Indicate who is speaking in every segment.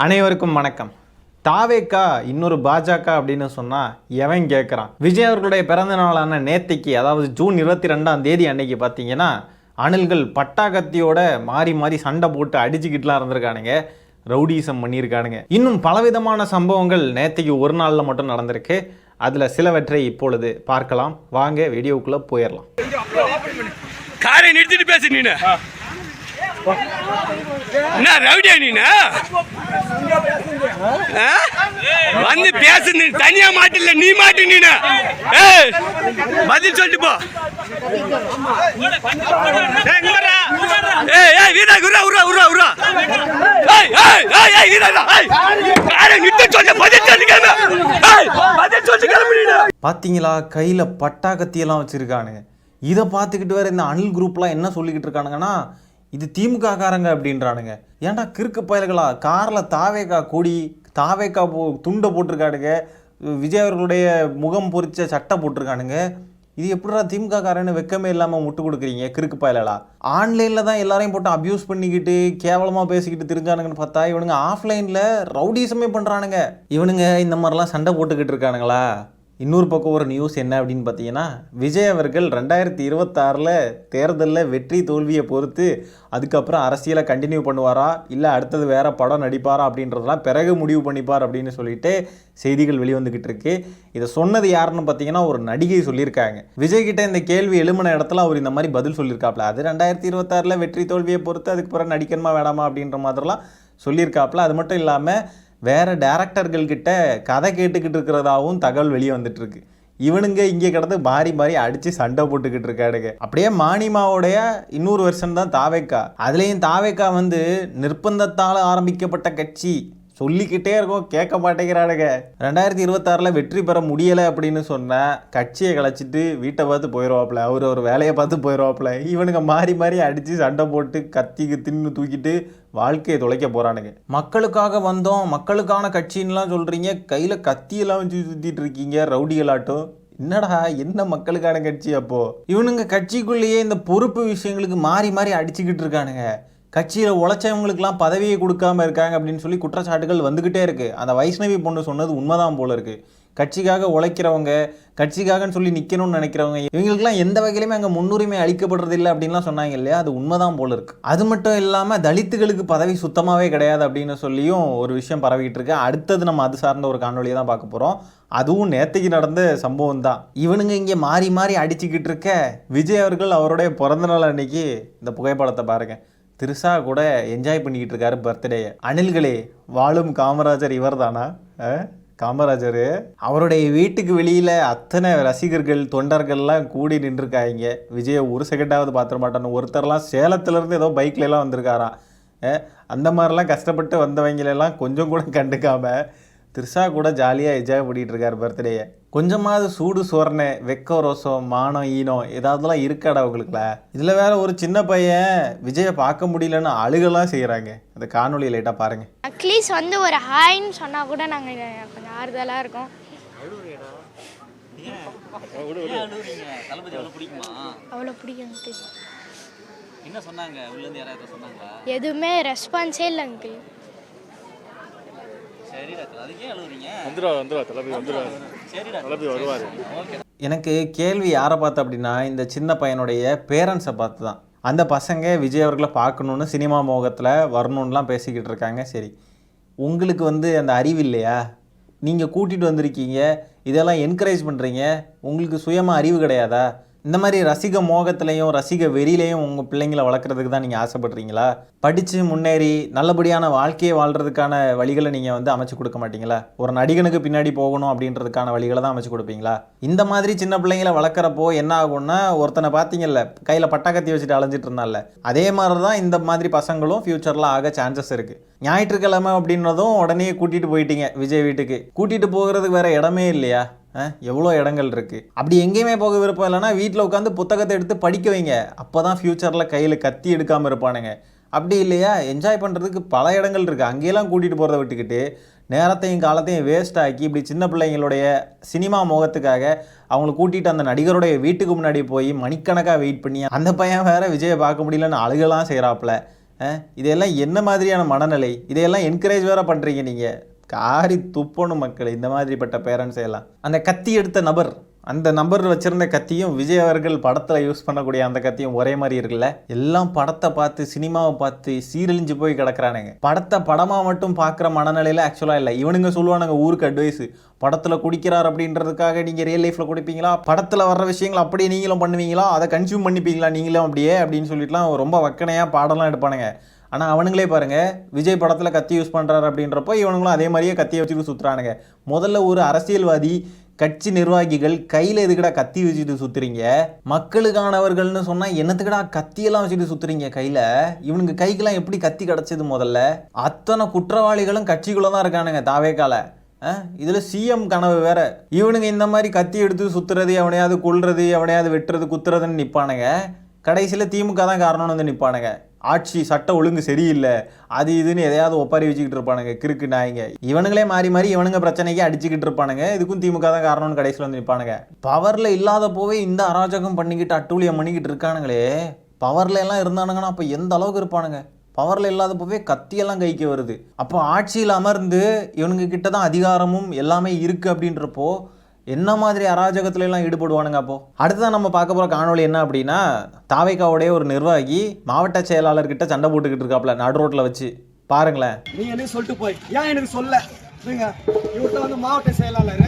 Speaker 1: அனைவருக்கும் வணக்கம். தாவேக்கா இன்னொரு பாஜக அப்படின்னு சொன்னால் எவன் கேட்குறான்? விஜய் அவர்களுடைய பிறந்த நாளான நேத்திக்கு, அதாவது ஜூன் 22 அன்னைக்கு பார்த்தீங்கன்னா அணில்கள் பட்டாக்கத்தியோட மாறி மாறி சண்டை போட்டு அடிச்சுக்கிட்டுலாம் இருந்திருக்கானுங்க, ரவுடிசம் பண்ணியிருக்கானுங்க. இன்னும் பலவிதமான சம்பவங்கள் நேத்திக்கு ஒரு நாளில் மட்டும் நடந்திருக்கு. அதில் சிலவற்றை இப்பொழுது பார்க்கலாம். வாங்க வீடியோக்குள்ளே போயிடலாம்.
Speaker 2: காரை நிறுத்திட்டு பேசு. நீனு என்ன ரவுடியா? நீனு வந்து பேசு. நீ தனியா மாட்டில்ல, நீ மாட்டு. நீனு பதில் சொல்லிட்டு போ. வீரா குரா உரா உரா உரா.
Speaker 1: பார்த்தீங்களா, கையில் பட்டாக்கத்தியெல்லாம் வச்சுருக்கானுங்க. இதை பார்த்துக்கிட்டு வேறு இந்த அணில் குரூப்லாம் என்ன சொல்லிக்கிட்டு இருக்கானுங்கன்னா, இது திமுக காரங்க அப்படின்றானுங்க. ஏன்டா கிறுக்கு பயல்களா, காரில் தாவேக்கா கொடி, தாவேக்கா துண்டை போட்டிருக்கானுங்க, விஜய் அவர்களுடைய முகம் பொறிச்ச சட்டை போட்டிருக்கானுங்க. இது எப்படிடா திமுக காரன்னு வெக்கமே இல்லாமல் முட்டு கொடுக்குறீங்க கிறுக்கு பயலா? ஆன்லைனில் தான் எல்லாரையும் போட்டு அப்யூஸ் பண்ணிக்கிட்டு கேவலமாக பேசிக்கிட்டு தெரிஞ்சானுங்கன்னு பார்த்தா இவனுங்க ஆஃப்லைனில் ரவுடிசமே பண்ணுறானுங்க. இவனுங்க இந்த மாதிரிலாம் சண்டை போட்டுக்கிட்டு இருக்கானுங்களா? இன்னொரு பக்கம் ஒரு நியூஸ் என்ன அப்படின்னு பார்த்தீங்கன்னா, விஜய் அவர்கள் 2026 தேர்தலில் வெற்றி தோல்வியை பொறுத்து அதுக்கப்புறம் அரசியலை கண்டினியூ பண்ணுவாரா இல்லை அடுத்தது வேறு படம் நடிப்பாரா அப்படின்றதெல்லாம் பிறகு முடிவு பண்ணிப்பார் அப்படின்னு சொல்லிட்டு செய்திகள் வெளிவந்துக்கிட்டு இருக்கு. இதை சொன்னது யாருன்னு பார்த்தீங்கன்னா ஒரு நடிகை சொல்லியிருக்காங்க. விஜய் கிட்ட இந்த கேள்வி எழும்பின இடத்துல அவர் இந்த மாதிரி பதில் சொல்லியிருக்காப்புல. அது 2026 வெற்றி தோல்வியை பொறுத்து அதுக்கு பிறகு நடிக்கணுமா வேணாமா அப்படின்ற மாதிரிலாம் சொல்லியிருக்காப்புல. அது மட்டும் இல்லாமல் வேறு டேரக்டர்கள்கிட்ட கதை கேட்டுக்கிட்டு இருக்கிறதாகவும் தகவல் வெளியே வந்துட்டுருக்கு. இவனுங்க இங்கே கிடந்து மாறி மாறி அடித்து சண்டை போட்டுக்கிட்டு இருக்காடுங்க. அப்படியே மானிமாவோடைய இன்னொரு வெர்ஷன் தான் தாவேக்கா. அதுலேயும் தாவேக்கா நிர்பந்தத்தால் ஆரம்பிக்கப்பட்ட கட்சி சொல்லிக்கிட்டே இருக்கோம், கேட்க மாட்டேங்கிறானுங்க. 2026 வெற்றி பெற முடியலை அப்படின்னு சொன்னால் கட்சியை கலைச்சிட்டு வீட்டை பார்த்து போயிடுவாப்புல, அவர் ஒரு வேலையை பார்த்து போயிடுவாப்புல. இவனுங்க மாறி மாறி அடித்து சண்டை போட்டு கத்திக்கு தின்னு தூக்கிட்டு வாழ்க்கையை தொலைக்க போகிறானுங்க. மக்களுக்காக வந்தோம், மக்களுக்கான கட்சின்லாம் சொல்கிறீங்க, கையில் கத்தியெல்லாம் வச்சு சுற்றிட்டு இருக்கீங்க ரவுடிகளாட்டும். என்னடா என்ன மக்களுக்கான கட்சி? அப்போது இவனுங்க கட்சிக்குள்ளேயே இந்த பொறுப்பு விஷயங்களுக்கு மாறி மாறி அடிச்சுக்கிட்டு இருக்கானுங்க. கட்சியில் உழைச்சவங்களுக்கெல்லாம் பதவியை கொடுக்காம இருக்காங்க அப்படின்னு சொல்லி குற்றச்சாட்டுகள் வந்துக்கிட்டே இருக்குது. அந்த வைஷ்ணவி பொண்ணு சொன்னது உண்மைதான் போல இருக்குது. கட்சிக்காக உழைக்கிறவங்க, கட்சிக்காகன்னு சொல்லி நிற்கணும்னு நினைக்கிறவங்க, இவங்களுக்குலாம் எந்த வகையிலுமே அங்கே முன்னுரிமை அளிக்கப்படுறது இல்லை அப்படின்லாம் சொன்னாங்க இல்லையா? அது உண்மைதான் போல இருக்குது. அது மட்டும் இல்லாமல் தலித்துகளுக்கு பதவி சுத்தமாகவே கிடையாது அப்படின்னு சொல்லியும் ஒரு விஷயம் பரவிக்கிட்டு இருக்கு. அடுத்தது நம்ம அது சார்ந்த ஒரு காணொலியை தான் பார்க்க போகிறோம். அதுவும் நேற்றுக்கு நடந்த சம்பவம் தான். இவனுங்க இங்கே மாறி மாறி அடிச்சுக்கிட்டு இருக்க விஜய் அவர்கள் அவருடைய பிறந்தநாள் அன்னைக்கு இந்த புகைப்படத்தை பாருங்கள். திருசா கூட என்ஜாய் பண்ணிக்கிட்டு இருக்காரு பர்த்டே. அணில்களே, வாழும் காமராஜர் இவர் தானா? காமராஜர் அவருடைய வீட்டுக்கு வெளியில் அத்தனை ரசிகர்கள் தொண்டர்கள்லாம் கூடி நின்றுருக்காங்க. விஜயை ஒரு செகண்டாவது பார்த்துட மாட்டான்னு ஒருத்தர்லாம் சேலத்துலேருந்து ஏதோ பைக்லலாம் வந்திருக்காராம். அந்த மாதிரிலாம் கஷ்டப்பட்டு வந்தவங்களெல்லாம் கொஞ்சம் கூட கண்டுக்காமல் திருசா கூட ஜாலியாக என்ஜாய் பண்ணிகிட்டு இருக்காரு பர்த்டேயை. கொஞ்சமாவது சூடு சோர்ணை, வெக்க ரோசம், மானம் ஈனம் ஏதாவதுலாம் இருக்காடா அவங்களுக்குல? இதில் வேற ஒரு சின்ன பையன் விஜயை பார்க்க முடியலன்னு அழுகலாம் செய்கிறாங்க. அந்த காணொலி லைட்டாக பாருங்கள்.
Speaker 3: அட்லீஸ்ட் ஒரு ஹாய்ன்னு சொன்னால் கூட நாங்கள் கொஞ்சம் ஆறுதலாக இருக்கோம். அவ்வளோ பிடிக்கும்.
Speaker 4: என்ன சொன்னாங்க? உள்ளேருந்து யாராவது சொன்னாங்க?
Speaker 3: எதுவுமே ரெஸ்பான்ஸே இல்லை அங்கிள்.
Speaker 1: எனக்கு கேள்வி யாரை பார்த்து அப்படின்னா, இந்த சின்ன பையனுடைய பேரண்ட்ஸை பார்த்து தான். அந்த பசங்க விஜய் அவர்களை பார்க்கணுன்னு சினிமா மோகத்தில் வரணுன்னெலாம் பேசிக்கிட்டு இருக்காங்க. சரி, உங்களுக்கு அந்த அறிவு இல்லையா? நீங்கள் கூட்டிகிட்டு வந்திருக்கீங்க, இதெல்லாம் என்கரேஜ் பண்ணுறீங்க, உங்களுக்கு சுயமாக அறிவு கிடையாதா? இந்த மாதிரி ரசிக மோகத்திலையும் ரசிக வெறியிலையும் உங்கள் பிள்ளைங்களை வளர்க்குறதுக்கு தான் நீங்கள் ஆசைப்படுறீங்களா? படித்து முன்னேறி நல்லபடியான வாழ்க்கையை வாழ்கிறதுக்கான வழிகளை நீங்கள் அமைச்சு கொடுக்க மாட்டீங்களா? ஒரு நடிகனுக்கு பின்னாடி போகணும் அப்படின்றதுக்கான வழிகளை தான் அமைச்சு கொடுப்பீங்களா? இந்த மாதிரி சின்ன பிள்ளைங்களை வளர்க்குறப்போ என்ன ஆகும்னா, ஒருத்தனை பார்த்தீங்கல்ல கையில் பட்டாக்கத்தி வச்சுட்டு அலைஞ்சிட்டு இருந்தால, அதே மாதிரி தான் இந்த மாதிரி பசங்களும் ஃப்யூச்சரில் ஆக சான்சஸ் இருக்குது. ஞாயிற்றுக்கிழமை அப்படின்றதும் உடனே கூட்டிகிட்டு போயிட்டீங்க விஜய் வீட்டுக்கு. கூட்டிகிட்டு போகிறதுக்கு வேறு இடமே இல்லையா? எவ்வளோ இடங்கள் இருக்குது. அப்படி எங்கேயுமே போக விருப்பம் இல்லைன்னா வீட்டில் உட்காந்து புத்தகத்தை எடுத்து படிக்க வைங்க. அப்போ தான் ஃப்யூச்சரில் கையில் கத்தி எடுக்காமல் இருப்பானுங்க. அப்படி இல்லையா, என்ஜாய் பண்ணுறதுக்கு பல இடங்கள் இருக்குது. அங்கேயெல்லாம் கூட்டிகிட்டு போகிறத விட்டுக்கிட்டு நேரத்தையும் காலத்தையும் வேஸ்ட் ஆக்கி இப்படி சின்ன பிள்ளைங்களுடைய சினிமா முகத்துக்காக அவங்களை கூட்டிகிட்டு அந்த நடிகருடைய வீட்டுக்கு முன்னாடி போய் மணிக்கணக்காக வெயிட் பண்ணி அந்த பையன் வேறு விஜயை பார்க்க முடியலன்னு அழுகலாம் செய்கிறாப்புல. இதெல்லாம் என்ன மாதிரியான மனநிலை? இதையெல்லாம் என்கரேஜ் வேற பண்ணுறீங்க நீங்கள். காரி துப்பணும் மக்கள் இந்த மாதிரிப்பட்ட பேரண்ட்ஸ் எல்லாம். அந்த கத்தி எடுத்த நபர், அந்த நபர் வச்சிருந்த கத்தியும் விஜய் அவர்கள் படத்தில் யூஸ் பண்ணக்கூடிய அந்த கத்தியும் ஒரே மாதிரி இருக்குல்ல. எல்லாம் படத்தை பார்த்து சினிமாவை பார்த்து சீரழிஞ்சு போய் கிடக்குறானுங்க. படத்தை படமாக மட்டும் பார்க்குற மனநிலையில் ஆக்சுவலாக இல்லை. இவனுங்க சொல்லுவானுங்க ஊருக்கு அட்வைஸு, படத்தில் குடிக்கிறார் அப்படின்றதுக்காக நீங்கள் ரியல் லைஃப்பில் குடிப்பீங்களா? படத்தில் வர்ற விஷயங்கள் அப்படியே நீங்களும் பண்ணுவீங்களா? அதை கன்சியூம் பண்ணிப்பீங்களா நீங்களும் அப்படியே அப்படின்னு சொல்லிட்டுலாம் ரொம்ப வக்கனையாக பாடலாம் எடுப்பானுங்க. ஆனால் அவனுங்களே பாருங்கள், விஜய் படத்தில் கத்தி யூஸ் பண்ணுறாரு அப்படின்றப்போ இவனுங்களும் அதே மாதிரியே கத்தியை வச்சுட்டு சுற்றுறானுங்க. முதல்ல ஒரு அரசியல்வாதி, கட்சி நிர்வாகிகள் கையில் எதுக்கடா கத்தி வச்சுட்டு சுற்றுறீங்க? மக்களுக்கானவர்கள்னு சொன்னால் என்னத்துக்கடா கத்தியெல்லாம் வச்சுட்டு சுற்றுறீங்க கையில்? இவனுங்க கைக்கெல்லாம் எப்படி கத்தி கிடச்சிது? முதல்ல அத்தனை குற்றவாளிகளும் கட்சிக்குள்ளே தான் இருக்கானுங்க தாவேக்கால. இதில் சிஎம் கனவு வேற. இவனுங்க இந்த மாதிரி கத்தி எடுத்து சுற்றுறது, எவனையாவது கொல்றது, எவனையாவது வெட்டுறது, குத்துறதுன்னு நிற்பானுங்க. கடைசியில் திமுக தான் காரணம்னு வந்து நிற்பானுங்க. ஆட்சி சட்ட ஒழுங்கு சரியில்லை அது இதுன்னு எதையாவது ஒப்பாரி வச்சுக்கிட்டு இருப்பானுங்க கிறுக்கு நாய்ங்க. இவனுங்களே மாறி மாறி இவனுங்க பிரச்சனைக்கு அடிச்சுக்கிட்டு இருப்பானுங்க. இதுக்கும் திமுக தான் காரணம்னு கடைசியில் வந்து நிற்பானுங்க. பவரில் இல்லாத போவே இந்த அராஜகம் பண்ணிக்கிட்டு அட்டூழியம் பண்ணிக்கிட்டு இருக்கானுங்களே. பவரில் எல்லாம் இருந்தானுங்கன்னா அப்போ எந்த அளவுக்கு இருப்பானுங்க? பவரில் இல்லாத போவே கத்தியெல்லாம் கைக்கு வருது. அப்போ ஆட்சியில் அமர்ந்து இவனுங்க கிட்ட தான் அதிகாரமும் எல்லாமே இருக்குது அப்படின்றப்போ என்ன மாதிரி அராஜகத்துல எல்லாம் ஈடுபடுவானுங்க. அப்போ அடுத்ததான் நம்ம பார்க்க போகிற காணொலி என்ன அப்படின்னா, தாவேக்காவுடைய ஒரு நிர்வாகி மாவட்ட செயலாளர்கிட்ட சண்டை போட்டுக்கிட்டு இருக்காப்புல நடு ரோட்டில் வச்சு. பாருங்களேன்.
Speaker 5: நீ என்ன சொல்லிட்டு போய் ஏன் எனக்கு சொல்ல? இவர்கிட்ட வந்து மாவட்ட செயலாளர்,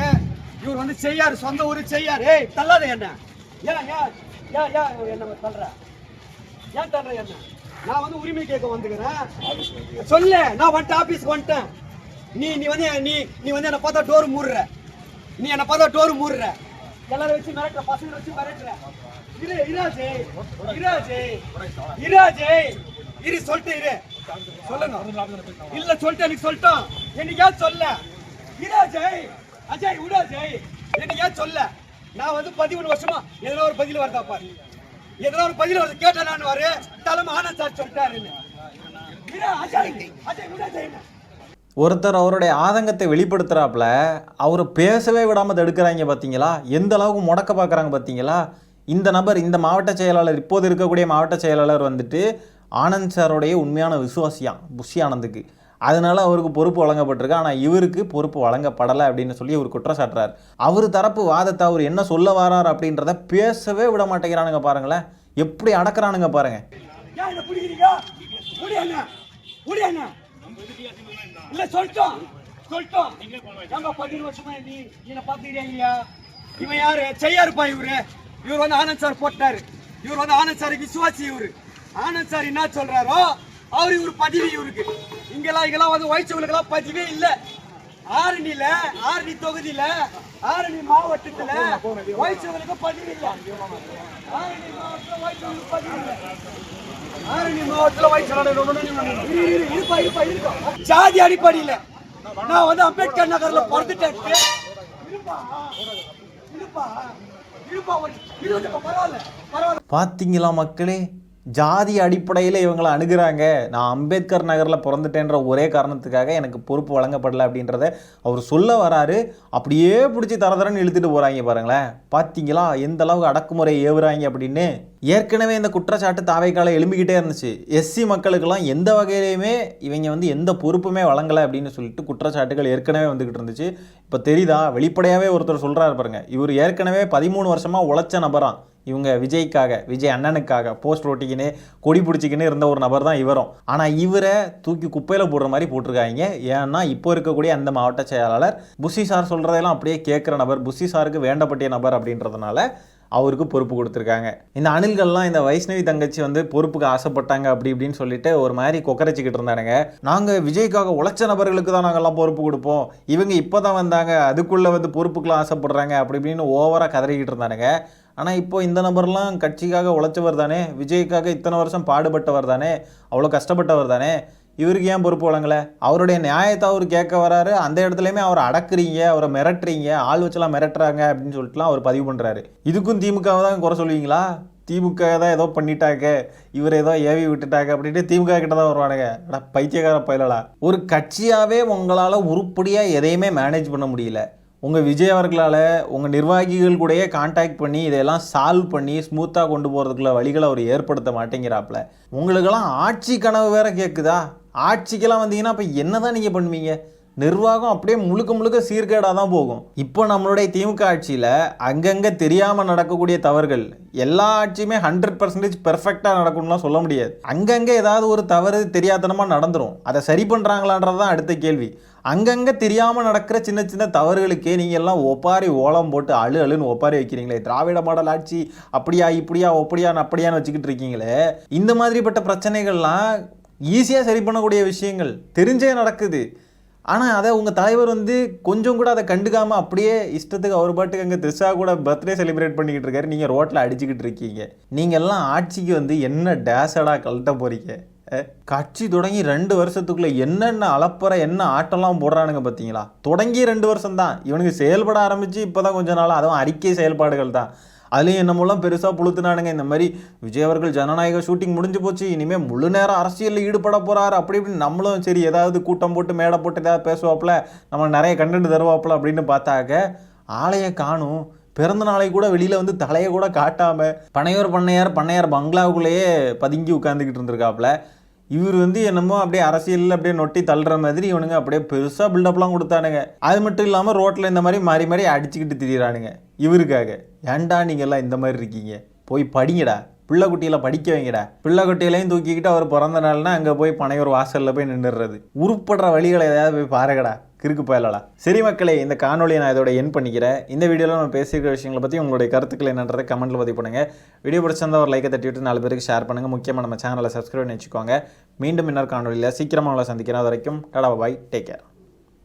Speaker 5: இவர் வந்து செய்யாரு, சொந்த ஊரு செய்யாரு. ஏய் தள்ளாத என்ன? ஏன் ஏன் ஏன் ஏன் என்ன தள்ளுற? ஏன் தள்ளுற என்ன? நான் வந்து உரிமை கேட்க வந்துக்கிறேன். சொல்ல, நான் வந்துட்டு ஆபீஸ்க்கு வந்துட்டேன். நீ நீ வந்து நீ வந்து என்ன பார்த்தா டோர் மூடுற. நீ என்ன பார்த்தா டோர் மூடுற. எல்லாரும் வச்சு மிரட்டுற, பசங்க வச்சு மிரட்டுற. இராஜே இரு சொல்லிட்டு இரு சொல்லுங்க. இல்ல சொல்லிட்டு எனக்கு சொல்லிட்டோம். என்னைக்கா சொல்ல இராஜய் அஜய் உடாஜய் என்னைக்கா சொல்ல. நான் வந்து 13 வருஷமா எதனா ஒரு பதில் வருதா பாரு. எதனா ஒரு பதில் வருது கேட்டா நான் வரு தலைமை ஆனந்த் சார் சொல்லிட்டாரு. அஜய் அஜய் உடாஜய்
Speaker 1: ஒருத்தர் அவருடைய ஆதங்கத்தை வெளிப்படுத்துகிறாப்புல அவரை பேசவே விடாமல் தடுக்கிறாங்க. பார்த்தீங்களா எந்த அளவுக்கு முடக்க பார்க்குறாங்க? பார்த்தீங்களா இந்த நபர், இந்த மாவட்ட செயலாளர், இப்போது இருக்கக்கூடிய மாவட்ட செயலாளர் வந்துட்டு ஆனந்த் சாரோடைய உண்மையான விசுவாசியான் புஷி ஆனந்துக்கு. அதனால அவருக்கு பொறுப்பு வழங்கப்பட்டிருக்கு. ஆனால் இவருக்கு பொறுப்பு வழங்கப்படலை அப்படின்னு சொல்லி இவர் குற்றச்சாட்டுறார். அவர் தரப்பு வாதத்தை அவர் என்ன சொல்ல வரார் அப்படின்றத பேசவே விட மாட்டேங்கிறானுங்க. பாருங்களேன் எப்படி அடக்கிறானுங்க பாருங்க.
Speaker 5: இல்ல சொல்லிட்டோம் சொல்லிட்டோம். நம்ம 15 வருஷமா நீ என்ன பாத்துக்கிறியா இல்லையா? இவன் யாரு? செய்யாருப்பா இவரு. இவர் வந்து ஆனந்த் சார் போட்டாரு. இவர் வந்து ஆனந்த் சாருக்கு விசுவாசி. இவரு ஆனந்த் சார் என்ன சொல்றாரோ அவரு இவரு பதிவு இவருக்கு. இங்கெல்லாம் வந்து வயசுகளுக்கெல்லாம் பதிவே இல்லை. ஆரணி தொகுதியில ஆரணி மாவட்டத்துல வயசுகளுக்கு பதிவு இல்லை. ஆரணி மாவட்டத்துல வயசுகளுக்கு பதிவு இல்லை. ஆரணி மாவட்டத்துல வயசு ஜாதி அடிப்படையில் நான் வந்து அம்பேத்கர் நகர்ல பிறந்துட்டேன்.
Speaker 1: பார்த்தீங்களா மக்களே, ஜாதி அடிப்படையில் இவங்களை அணுகிறாங்க. நான் அம்பேத்கர் நகரில் பிறந்துட்டேன்ற ஒரே காரணத்துக்காக எனக்கு பொறுப்பு வழங்கப்படலை அப்படின்றத அவர் சொல்ல வராரு. அப்படியே பிடிச்சி தரதரன்னு இழுத்துட்டு போகிறாங்க பாருங்களேன். பார்த்தீங்களா எந்த அளவுக்கு அடக்குமுறை ஏவுறாங்க அப்படின்னு. ஏற்கனவே இந்த குற்றச்சாட்டு தாவேக்கால எழும்பிக்கிட்டே இருந்துச்சு. எஸ்சி மக்களுக்கெல்லாம் எந்த வகையிலையுமே இவங்க வந்து எந்த பொறுப்புமே வழங்கலை அப்படின்னு சொல்லிட்டு குற்றச்சாட்டுகள் ஏற்கனவே வந்துக்கிட்டு இருந்துச்சு. இப்போ தெரியுதா, வெளிப்படையாகவே ஒருத்தர் சொல்கிறாரு பாருங்க. இவர் ஏற்கனவே 13 வருஷமாக உழைச்ச நபரான். இவங்க விஜய்க்காக, விஜய் அண்ணனுக்காக போஸ்ட் ஓட்டிக்கின்னு கொடி பிடிச்சிக்கின்னு இருந்த ஒரு நபர் தான் இவரும். ஆனால் இவரை தூக்கி குப்பையில் போடுற மாதிரி போட்டிருக்காங்க. ஏன்னா இப்போ இருக்கக்கூடிய அந்த மாவட்ட செயலாளர் புஷி சார் சொல்கிறதெல்லாம் அப்படியே கேட்குற நபர், புஷி சாருக்கு வேண்டப்பட்டிய நபர் அப்படின்றதுனால அவருக்கு பொறுப்பு கொடுத்துருக்காங்க. இந்த அணில்கள்லாம் இந்த வைஷ்ணவி தங்கச்சி வந்து பொறுப்புக்கு ஆசைப்பட்டாங்க அப்படி இப்படின்னு சொல்லிட்டு ஒரு மாதிரி கொக்கரைச்சிக்கிட்டு இருந்தானுங்க. நாங்கள் விஜய்க்காக உழைச்ச நபர்களுக்கு தான் நாங்கள்லாம் பொறுப்பு கொடுப்போம், இவங்க இப்போ தான் வந்தாங்க அதுக்குள்ளே வந்து பொறுப்புக்கெலாம் ஆசைப்படுறாங்க அப்படி இப்படின்னு ஓவராக கதறிக்கிட்டு இருந்தானுங்க. ஆனால் இப்போ இந்த நபர்லாம் கட்சிக்காக உழைச்சவர் தானே, விஜய்க்காக இத்தனை வருஷம் பாடுபட்டவர் தானே, அவ்வளோ கஷ்டப்பட்டவர் தானே, இவருக்கு ஏன் பொறுப்பு வழங்கலை? அவருடைய நியாயத்தை அவர் கேட்க வராரு. அந்த இடத்துலையுமே அவரை அடக்குறீங்க, அவரை மிரட்டுறீங்க, ஆள் வச்செல்லாம் மிரட்டுறாங்க அப்படின்னு சொல்லிட்டுலாம் அவர் பதிவு பண்ணுறாரு. இதுக்கும் திமுகவை தான் குறை சொல்லுவீங்களா? திமுக தான் ஏதோ பண்ணிட்டாங்க, இவர் ஏதோ ஏவி விட்டுட்டாங்க அப்படின்ட்டு திமுக கிட்ட தான் வருவானுங்க. பைத்தியக்கார பயலா. ஒரு கட்சியாகவே உங்களால் உருப்படியாக எதையுமே மேனேஜ் பண்ண முடியல, உங்கள் விஜய் அவர்களால் உங்கள் நிர்வாகிகள் கூடயே கான்டாக்ட் பண்ணி இதையெல்லாம் சால்வ் பண்ணி ஸ்மூத்தாக கொண்டு போகிறதுக்குள்ள வழிகளை அவர் ஏற்படுத்த மாட்டேங்கிறாப்புல. உங்களுக்கெல்லாம் ஆட்சி கனவு வேற கேட்குதா? ஆட்சிக்கெல்லாம் வந்தீங்கன்னா அப்போ என்ன தான் நீங்கள் பண்ணுவீங்க? நிர்வாகம் அப்படியே முழுக்க முழுக்க சீர்கேடாக தான் போகும். இப்போ நம்மளுடைய திமுக ஆட்சியில் அங்கங்கே தெரியாமல் நடக்கக்கூடிய தவறுகள், எல்லா ஆட்சியுமே 100% பெர்ஃபெக்டாக நடக்கணும்லாம் சொல்ல முடியாது. அங்கங்கே ஏதாவது ஒரு தவறு தெரியாதனமாக நடந்துடும். அதை சரி பண்ணுறாங்களான்றது தான் அடுத்த கேள்வி. அங்கங்கே தெரியாமல் நடக்கிற சின்ன சின்ன தவறுகளுக்கே நீங்கள் எல்லாம் ஒப்பாரி ஓலம் போட்டு அழுன்னு ஒப்பாரி வைக்கிறீங்களே. திராவிட மாடல் ஆட்சி அப்படியா இப்படியா அப்படியான்னு வச்சுக்கிட்டு இருக்கீங்களே. இந்த மாதிரிப்பட்ட பிரச்சனைகள்லாம் ஈஸியாக சரி பண்ணக்கூடிய விஷயங்கள் தெரிஞ்சே நடக்குது. ஆனால் அதை உங்கள் தலைவர் கொஞ்சம் கூட அதை கண்டுக்காமல் அப்படியே இஷ்டத்துக்கு அவர் பாட்டுக்கு அங்கே த்ரிஷா கூட பர்த்டே செலிப்ரேட் பண்ணிக்கிட்டு இருக்காரு. நீங்கள் ரோட்டில் அடிச்சுக்கிட்டு இருக்கீங்க. நீங்கள் எல்லாம் ஆட்சிக்கு என்ன டேஸடாக கழட்ட போகிறீங்க? கட்சி தொடங்கி 2 வருஷத்துக்குள்ளே என்னென்ன அலப்பறை என்ன ஆட்டம்லாம் போடுறானுங்க பார்த்தீங்களா? தொடங்கி 2 வருஷம் தான் இவனுக்கு செயல்பட ஆரம்பித்து இப்போ தான் கொஞ்ச நாள், அதுவும் அறிக்கை செயல்பாடுகள் தான். அதுலேயும் என்னமோலாம் பெருசாக புழுத்துனானுங்க. இந்த மாதிரி விஜய் அவர்கள் ஜனநாயக ஷூட்டிங் முடிஞ்சு போச்சு, இனிமேல் முழு நேரம் அரசியலில் ஈடுபட போகிறாரு அப்படி இப்படின்னு. நம்மளும் சரி ஏதாவது கூட்டம் போட்டு மேடை போட்டு ஏதாவது பேசுவாப்புல, நம்ம நிறைய கண்டென்ட் தருவாப்புல அப்படின்னு பார்த்தாக்க ஆளையை காணும். பிறந்த நாளை கூட வெளியில் தலையை கூட காட்டாமல் பண்ணையார் பங்களாவுக்குள்ளேயே பதுங்கி உட்காந்துக்கிட்டு இருந்திருக்காப்புல. இவர் என்னமோ அப்படியே அரசியலில் அப்படியே நொட்டி தள்ளுற மாதிரி இவனுங்க அப்படியே பெருசாக பில்டப்லாம் கொடுத்தானுங்க. அது மட்டும் இல்லாமல் ரோட்டில் இந்த மாதிரி மாறி அடிச்சுக்கிட்டு திரியிறானுங்க இவருக்காக. ஏன்டா நீங்கள்லாம் இந்த மாதிரி இருக்கீங்க? போய் படிங்கடா, பிள்ளை குட்டியில் படிக்க வைங்கடா. பிள்ளை குட்டியிலையும் தூக்கிக்கிட்டு அவர் பிறந்த நாள்னா அங்கே போய் பனையூர் வாசலில் போய் நின்றுறது. உருப்படுற வழிகளை ஏதாவது போய் பாருங்கடா, கிறுக்கு பயலடா. சரி மக்களே, இந்த காணொலியை நான் இதோட என் பண்ணிக்கிறேன். இந்த வீடியோவில் நம்ம பேசியிருக்கிற விஷயங்களை பற்றி உங்களுடைய கருத்துக்கள் என்னன்றதை கமெண்ட்டில் பதிவு பண்ணுங்கள். வீடியோ பிடிச்சிருந்தா ஒரு லைக்கை தட்டி விட்டு 4 பேருக்கு ஷேர் பண்ணுங்கள். முக்கியமாக நம்ம சேனலை சப்ஸ்கிரைப் பண்ணி வச்சுக்கோங்க. மீண்டும் இன்னொரு காணொலியில் சீக்கிரமாக உங்களை சந்திக்கிறேன். அது வரைக்கும் டாடா பாய், டேக் கேர்.